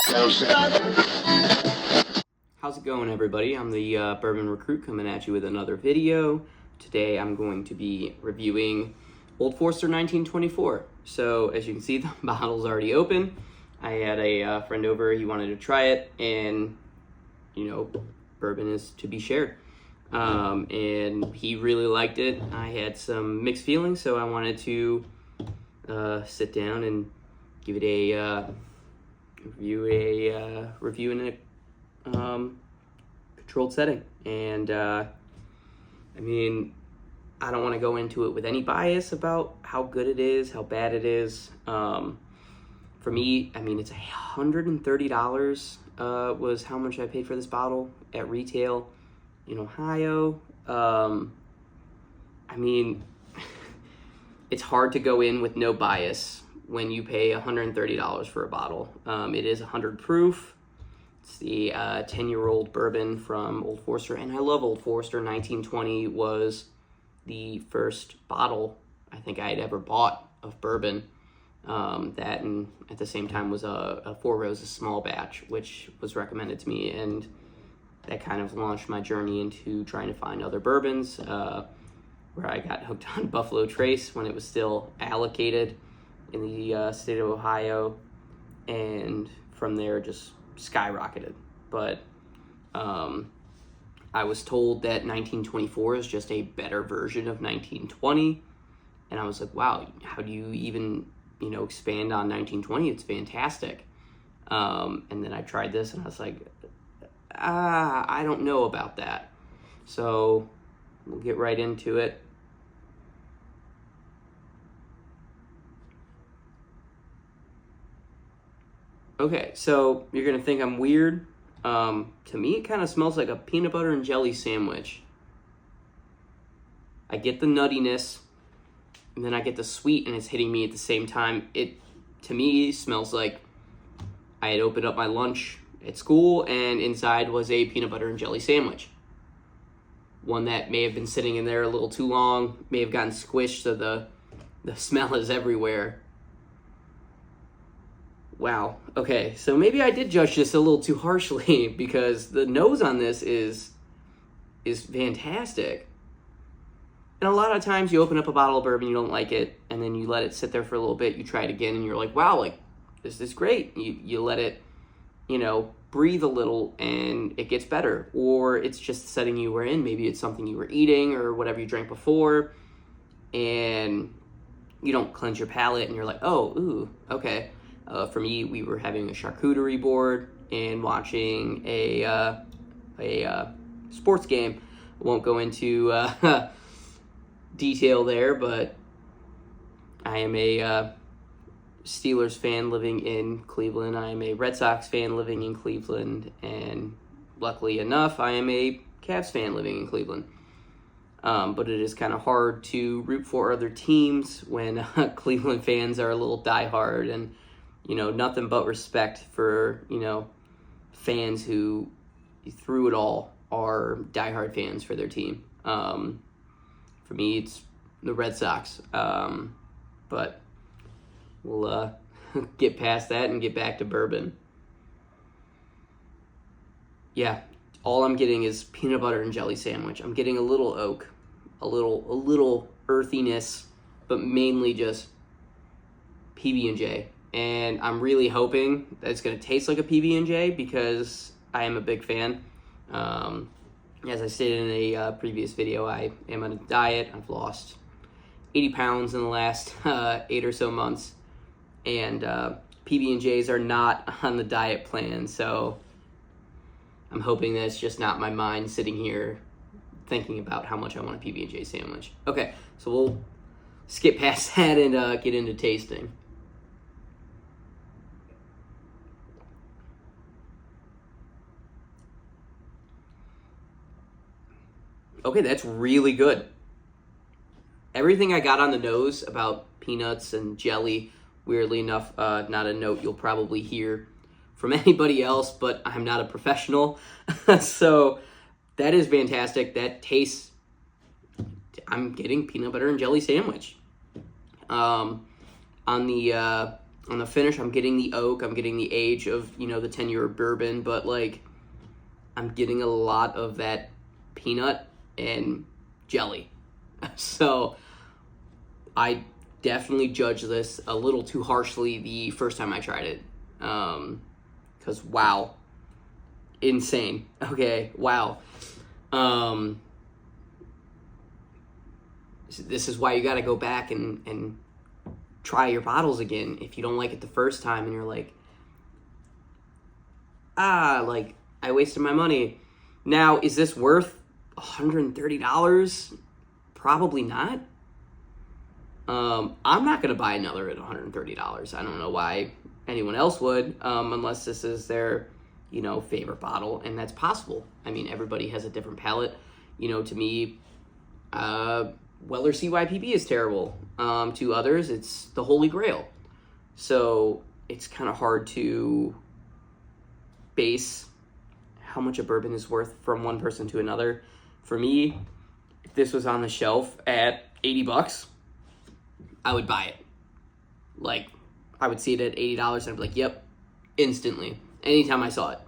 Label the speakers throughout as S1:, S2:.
S1: How's it going, everybody? I'm the Bourbon Recruit coming at you with another video. Today I'm going to be reviewing Old Forester 1924. So as you can see, the bottle's already open. I had a friend over, he wanted to try it, and you know, bourbon is to be shared. And he really liked it. I had some mixed feelings, so I wanted to sit down and give it a review in a controlled setting. And I mean, I don't want to go into it with any bias about how good it is, how bad it is. For me, I mean, it's $130 was how much I paid for this bottle at retail in Ohio. I mean, it's hard to go in with no bias when you pay $130 for a bottle. It is 100 proof. It's the 10-year-old bourbon from Old Forester, and I love Old Forester. 1920 was the first bottle I think I had ever bought of bourbon. That, and at the same time, was a Four Roses small batch, which was recommended to me, and that kind of launched my journey into trying to find other bourbons, where I got hooked on Buffalo Trace when it was still allocated in the state of Ohio, and from there just skyrocketed. But I was told that 1924 is just a better version of 1920, and I was like, wow, how do you even expand on 1920? It's fantastic. And then I tried this and I was like, I don't know about that. So we'll get right into it. Okay, so you're gonna think I'm weird. To me, it kind of smells like a peanut butter and jelly sandwich. I get the nuttiness, and then I get the sweet, and it's hitting me at the same time. It, to me, smells like I had opened up my lunch at school, and inside was a peanut butter and jelly sandwich. One that may have been sitting in there a little too long, may have gotten squished, so the smell is everywhere. Wow. Okay, so maybe I did judge this a little too harshly, because the nose on this is fantastic. And a lot of times you open up a bottle of bourbon, you don't like it, and then you let it sit there for a little bit, you try it again, and you're like, wow, like, this is great. You let it, breathe a little, and it gets better. Or it's just the setting you were in. Maybe it's something you were eating or whatever you drank before, and you don't cleanse your palate, and you're like, oh, ooh, okay. For me, we were having a charcuterie board and watching a sports game. I won't go into detail there, but I am a Steelers fan living in Cleveland. I am a Red Sox fan living in Cleveland, and luckily enough, I am a Cavs fan living in Cleveland. But it is kind of hard to root for other teams when Cleveland fans are a little diehard, and nothing but respect for fans who, through it all, are diehard fans for their team. For me, it's the Red Sox, but we'll get past that and get back to bourbon. Yeah, all I'm getting is peanut butter and jelly sandwich. I'm getting a little oak, a little earthiness, but mainly just PB&J. And I'm really hoping that it's going to taste like a PB&J, because I am a big fan. As I stated in a previous video, I am on a diet. I've lost 80 pounds in the last 8 or so months. And PB&Js are not on the diet plan. So I'm hoping that it's just not my mind sitting here thinking about how much I want a PB&J sandwich. Okay, so we'll skip past that and get into tasting. Okay, that's really good. Everything I got on the nose about peanuts and jelly, weirdly enough, not a note you'll probably hear from anybody else, but I'm not a professional. So that is fantastic. That tastes, I'm getting peanut butter and jelly sandwich. On the On the finish, I'm getting the oak, I'm getting the age of, the 10-year bourbon, but, like, I'm getting a lot of that peanut and jelly. So I definitely judged this a little too harshly the first time I tried it. Because, wow. Insane. Okay, wow. This is why you got to go back and try your bottles again if you don't like it the first time and you're like, like, I wasted my money. Now, is this worth $130? Probably not. I'm not going to buy another at $130. I don't know why anyone else would, unless this is their, favorite bottle, and that's possible. I mean, everybody has a different palate. To me, Weller CYPB is terrible. To others, it's the Holy Grail. So it's kind of hard to base how much a bourbon is worth from one person to another. For me, if this was on the shelf at $80, I would buy it. Like, I would see it at $80 and I'd be like, yep, instantly. Anytime I saw it.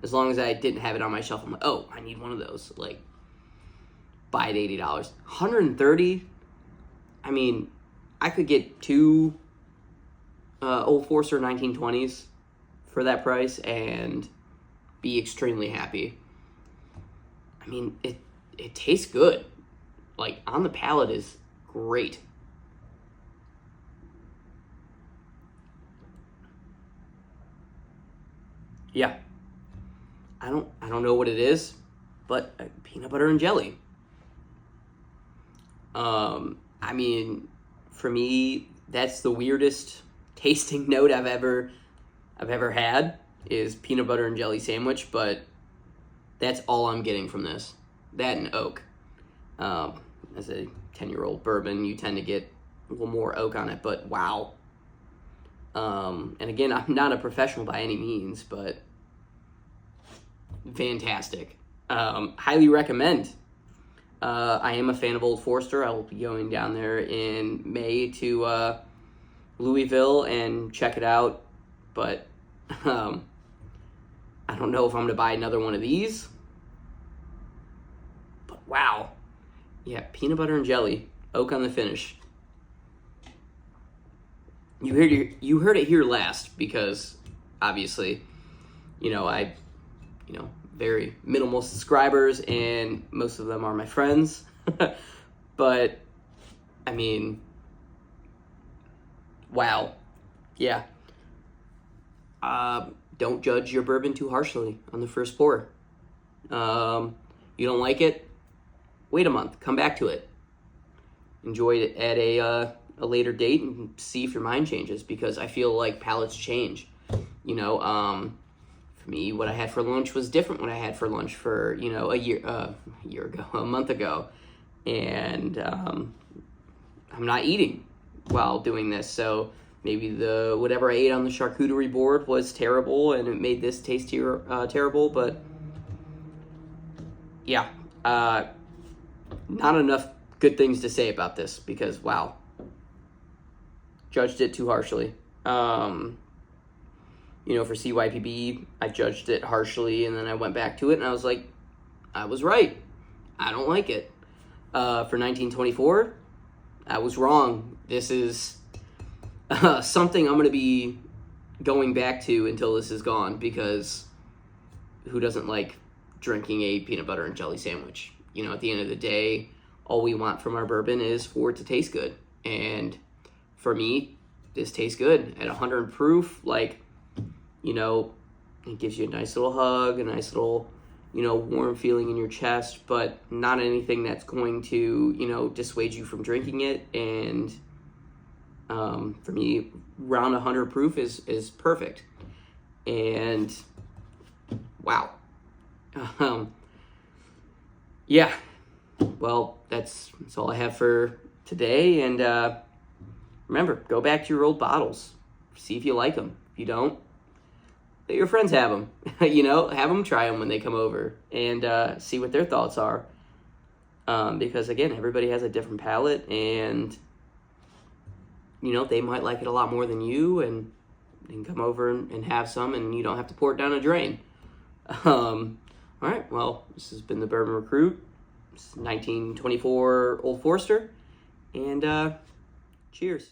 S1: As long as I didn't have it on my shelf, I'm like, oh, I need one of those. Like, buy it $80. $130, I mean, I could get two Old Forester 1920s for that price and be extremely happy. I mean, it tastes good. Like, on the palate is great. Yeah. I don't know what it is, but peanut butter and jelly. I mean, for me, that's the weirdest tasting note I've ever had is peanut butter and jelly sandwich, but that's all I'm getting from this. That and oak. As a 10-year-old bourbon, you tend to get a little more oak on it, but wow. And again, I'm not a professional by any means, but fantastic. Highly recommend. I am a fan of Old Forester. I will be going down there in May to Louisville and check it out. But I don't know if I'm going to buy another one of these. But wow. Yeah, peanut butter and jelly. Oak on the finish. You heard it here last because obviously, very minimal subscribers and most of them are my friends. But I mean, wow. Yeah. Don't judge your bourbon too harshly on the first pour. You don't like it? Wait a month. Come back to it. Enjoy it at a later date and see if your mind changes, because I feel like palates change. For me, what I had for lunch was different what I had for lunch for, a month ago. And I'm not eating while doing this. So maybe whatever I ate on the charcuterie board was terrible and it made this taste terrible. But yeah, not enough good things to say about this because, wow, judged it too harshly. For CYPB, I judged it harshly, and then I went back to it, and I was like, I was right. I don't like it. For 1924, I was wrong. This is something I'm going to be going back to until this is gone, because who doesn't like drinking a peanut butter and jelly sandwich? At the end of the day, all we want from our bourbon is for it to taste good. And for me, this tastes good. At 100 proof, it gives you a nice little hug, a nice little, warm feeling in your chest, but not anything that's going to, dissuade you from drinking it. And for me, around 100 proof is perfect. And wow. Yeah. Well, that's all I have for today. And remember, go back to your old bottles. See if you like them. If you don't, let your friends have them. Have them try them when they come over and see what their thoughts are. Because, again, everybody has a different palate. And, they might like it a lot more than you, and you can come over and have some, and you don't have to pour it down a drain. All right, well, this has been the Bourbon Recruit. It's 1924 Old Forester, and cheers.